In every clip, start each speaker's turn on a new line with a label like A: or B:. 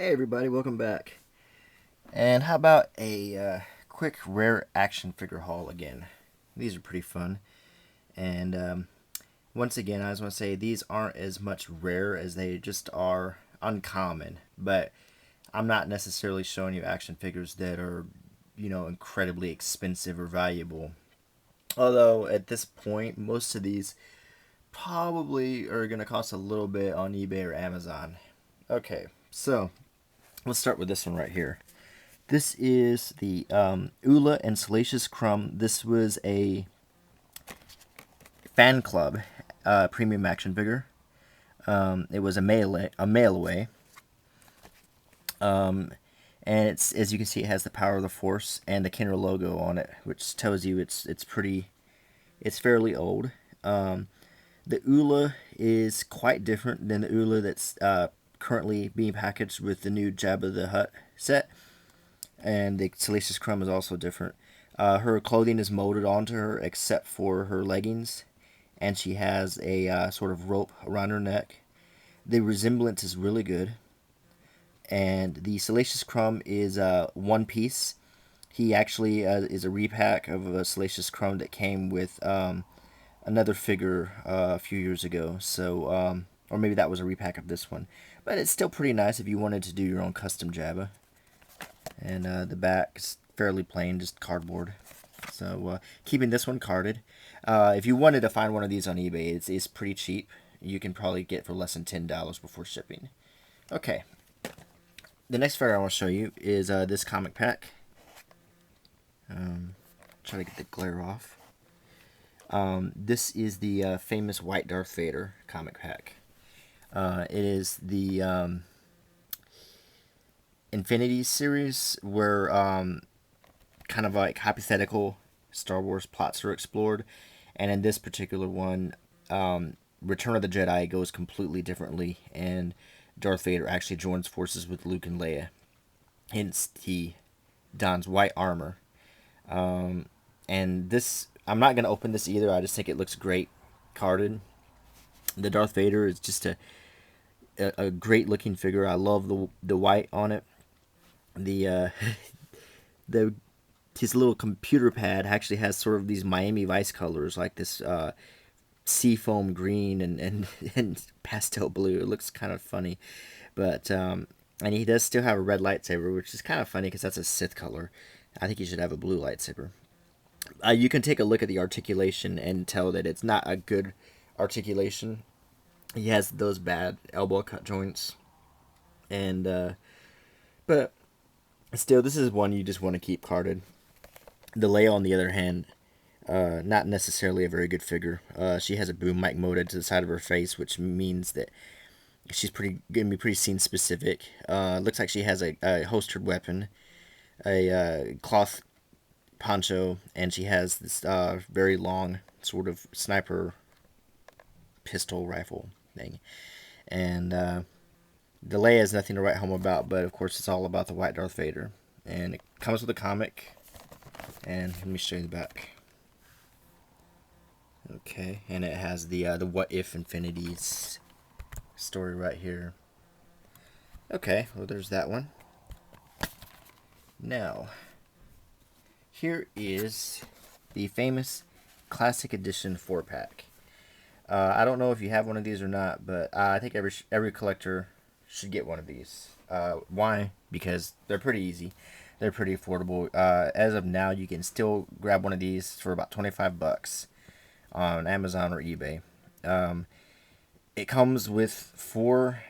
A: Hey everybody, welcome back. And how about a quick rare action figure haul again? These are pretty fun. And once again, I just want to say these aren't as much rare as they just are uncommon. But I'm not necessarily showing you action figures that are, incredibly expensive or valuable. Although at this point, most of these probably are going to cost a little bit on eBay or Amazon. Okay, so let's start with this one right here. This is the EULA and Salacious Crumb. This was a fan club premium action figure. It was a mail away. And it's, as you can see, it has the power of the Force and the Kenner logo on it, which tells you it's fairly old. The EULA is quite different than the EULA that's currently being packaged with the new Jabba the Hutt set. And the Salacious Crumb is also different. Her clothing is molded onto her except for her leggings, and she has a sort of rope around her neck. The resemblance is really good, and the Salacious Crumb is one piece. He actually is a repack of a Salacious Crumb that came with another figure a few years ago. So, or maybe that was a repack of this one. But it's still pretty nice if you wanted to do your own custom Jabba. And the back is fairly plain, just cardboard. So keeping this one carded. If you wanted to find one of these on eBay, it's pretty cheap. You can probably get for less than $10 before shipping. Okay. The next figure I want to show you is this comic pack. Try to get the glare off. This is the famous White Darth Vader comic pack. It is the Infinity series where kind of like hypothetical Star Wars plots are explored, and in this particular one, Return of the Jedi goes completely differently, and Darth Vader actually joins forces with Luke and Leia. Hence, he dons white armor. And this, I'm not going to open this either. I just think it looks great carded. The Darth Vader is just a great looking figure. I love the white on it. The the his little computer pad actually has sort of these Miami Vice colors, like this seafoam green and pastel blue. It looks kind of funny, but and he does still have a red lightsaber, which is kind of funny because that's a Sith color. I think he should have a blue lightsaber. You can take a look at the articulation and tell that it's not a good articulation. He has those bad elbow cut joints, and but still, this is one you just want to keep carded. The Leia, on the other hand, not necessarily a very good figure. She has a boom mic molded to the side of her face, which means that she's gonna be pretty scene specific. Looks like she has a holstered weapon, a cloth poncho, and she has this very long sort of sniper pistol rifle thing. And the Leia is nothing to write home about, but of course it's all about the White Darth Vader. And it comes with a comic, and let me show you the back. Okay, and it has the What If Infinities story right here. Okay, well there's that one. Now, here is the famous Classic Edition 4-pack. I don't know if you have one of these or not, but I think every collector should get one of these. Why? Because they're pretty easy. They're pretty affordable. As of now, you can still grab one of these for about $25 on Amazon or eBay. It comes with 4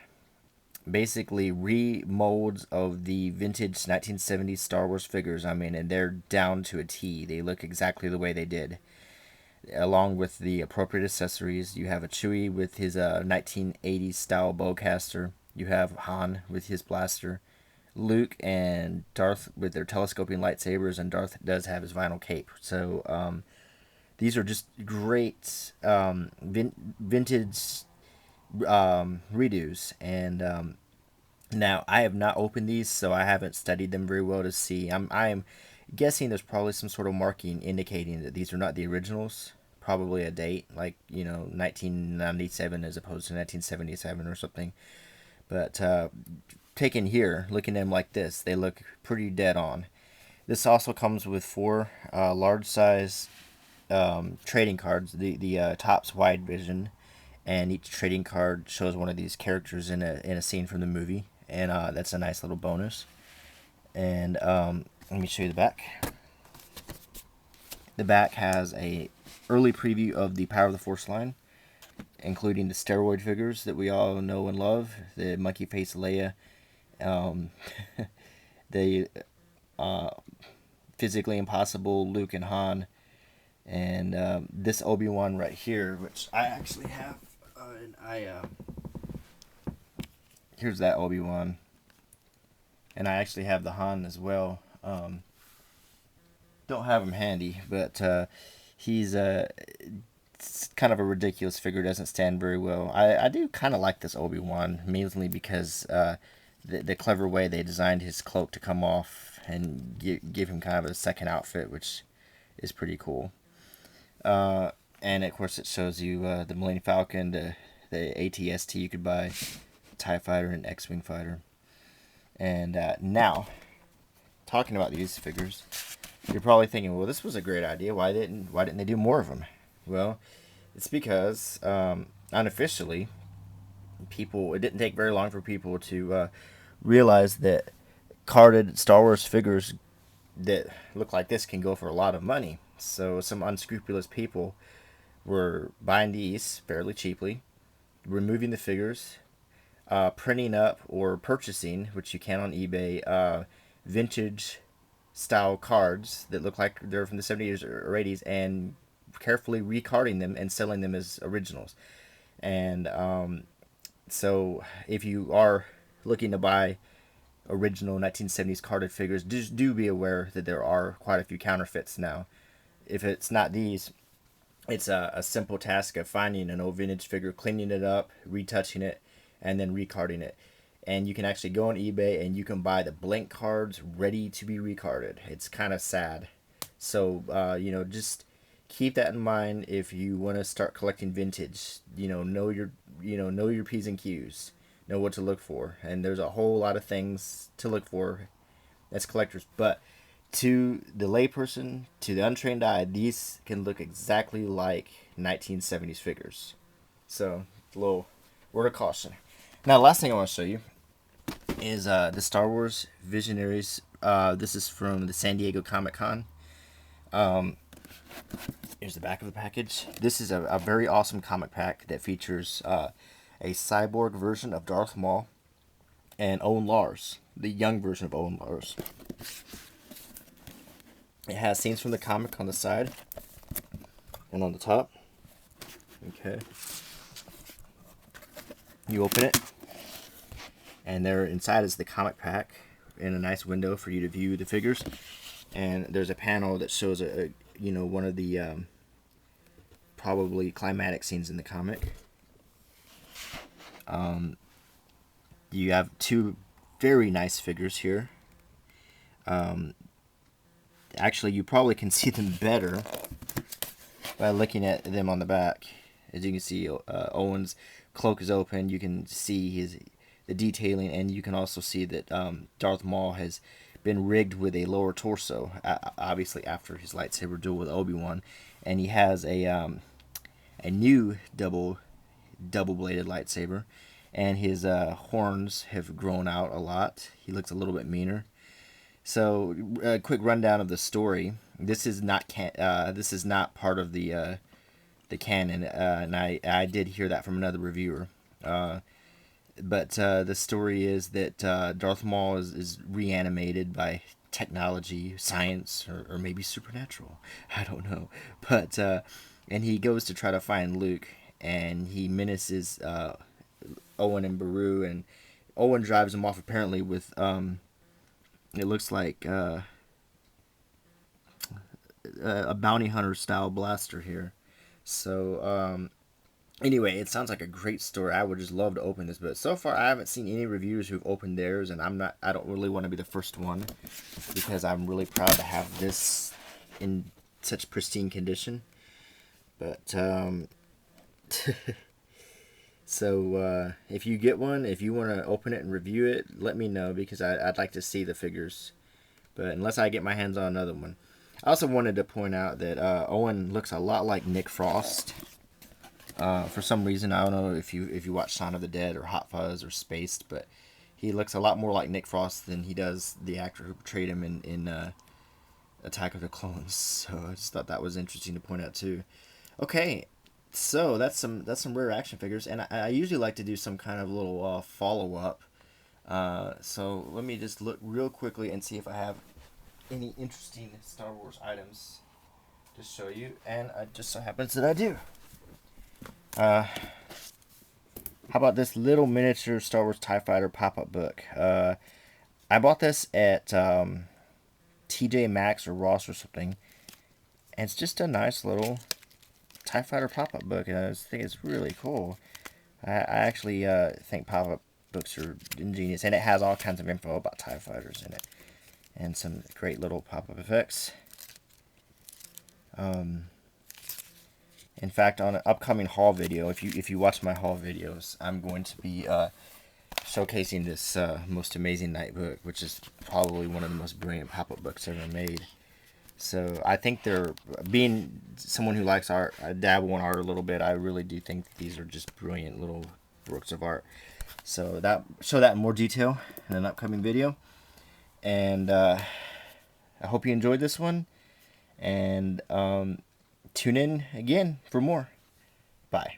A: basically remolds of the vintage 1970s Star Wars figures. I mean, and they're down to a T. They look exactly the way they did. Along with the appropriate accessories, you have a Chewie with his 1980s style bowcaster. You have Han with his blaster. Luke and Darth with their telescoping lightsabers, and Darth does have his vinyl cape. So these are just great vintage redos. And now I have not opened these, so I haven't studied them very well to see. I'm guessing there's probably some sort of marking indicating that these are not the originals. Probably a date, like 1997 as opposed to 1977 or something. But taken here, looking at them like this, they look pretty dead on. This also comes with 4 large size trading cards. The top's wide vision, and each trading card shows one of these characters in a scene from the movie, and that's a nice little bonus. And let me show you the back. The back has a early preview of the Power of the Force line, including the steroid figures that we all know and love, the monkey face Leia, the physically impossible Luke and Han, and this Obi-Wan right here, which I actually have. Here's that Obi-Wan, and I actually have the Han as well. Don't have him handy, but he's it's kind of a ridiculous figure. Doesn't stand very well. I do kind of like this Obi-Wan, mainly because the clever way they designed his cloak to come off and give him kind of a second outfit, which is pretty cool. And of course it shows you the Millennium Falcon, the AT-ST you could buy, TIE Fighter, and X-Wing Fighter. And now, talking about these figures, you're probably thinking, well, this was a great idea. Why didn't they do more of them? Well, it's because unofficially, it didn't take very long for people to realize that carded Star Wars figures that look like this can go for a lot of money. So some unscrupulous people were buying these fairly cheaply, removing the figures, printing up or purchasing, which you can on eBay, vintage style cards that look like they're from the 70s or 80s, and carefully recarding them and selling them as originals. And so if you are looking to buy original 1970s carded figures, just do be aware that there are quite a few counterfeits now. If it's not these, it's a simple task of finding an old vintage figure, cleaning it up, retouching it, and then recarding it. And you can actually go on eBay and you can buy the blank cards ready to be recarded. It's kind of sad. So, just keep that in mind if you want to start collecting vintage. Know your P's and Q's. Know what to look for. And there's a whole lot of things to look for as collectors. But to the layperson, to the untrained eye, these can look exactly like 1970s figures. So, a little word of caution. Now, the last thing I want to show you is the Star Wars Visionaries. This is from the San Diego Comic-Con. Here's the back of the package. This is a very awesome comic pack that features a cyborg version of Darth Maul and Owen Lars, the young version of Owen Lars. It has scenes from the comic on the side and on the top. Okay. You open it, and there inside is the comic pack in a nice window for you to view the figures. And there's a panel that shows one of the probably climatic scenes in the comic. You have 2 very nice figures here. Actually, you probably can see them better by looking at them on the back. As you can see, Owen's cloak is open. You can see the detailing, and you can also see that Darth Maul has been rigged with a lower torso, obviously after his lightsaber duel with Obi-Wan, and he has a new double-bladed lightsaber, and his horns have grown out a lot. He looks a little bit meaner. So, a quick rundown of the story. This is not part of the canon, and I did hear that from another reviewer. But the story is that Darth Maul is reanimated by technology, science, or maybe supernatural. I don't know. But and he goes to try to find Luke, and he menaces Owen and Beru, and Owen drives him off apparently with it looks like a bounty hunter style blaster here. So anyway, it sounds like a great story. I would just love to open this, but so far I haven't seen any reviewers who've opened theirs, and I don't really want to be the first one, because I'm really proud to have this in such pristine condition. But So if you get one, if you want to open it and review it, let me know, because I'd like to see the figures. But unless I get my hands on another one. I also wanted to point out that Owen looks a lot like Nick Frost. For some reason, I don't know if you watch Shaun of the Dead or Hot Fuzz or Spaced, but he looks a lot more like Nick Frost than he does the actor who portrayed him in Attack of the Clones. So I just thought that was interesting to point out too. Okay, so that's some rare action figures, and I usually like to do some kind of little follow up. So let me just look real quickly and see if I have any interesting Star Wars items to show you, and it just so happens that I do. How about this little miniature Star Wars TIE Fighter pop-up book? I bought this at TJ Maxx or Ross or something, and it's just a nice little TIE Fighter pop-up book, and I just think it's really cool. I actually think pop-up books are ingenious, and it has all kinds of info about TIE Fighters in it, and some great little pop-up effects. In fact, on an upcoming haul video, if you watch my haul videos, I'm going to be showcasing this Most Amazing Night book, which is probably one of the most brilliant pop-up books ever made. So I think they're, being someone who likes art, I dabble in art a little bit, I really do think these are just brilliant little works of art. So show that in more detail in an upcoming video. And I hope you enjoyed this one. And tune in again for more. Bye.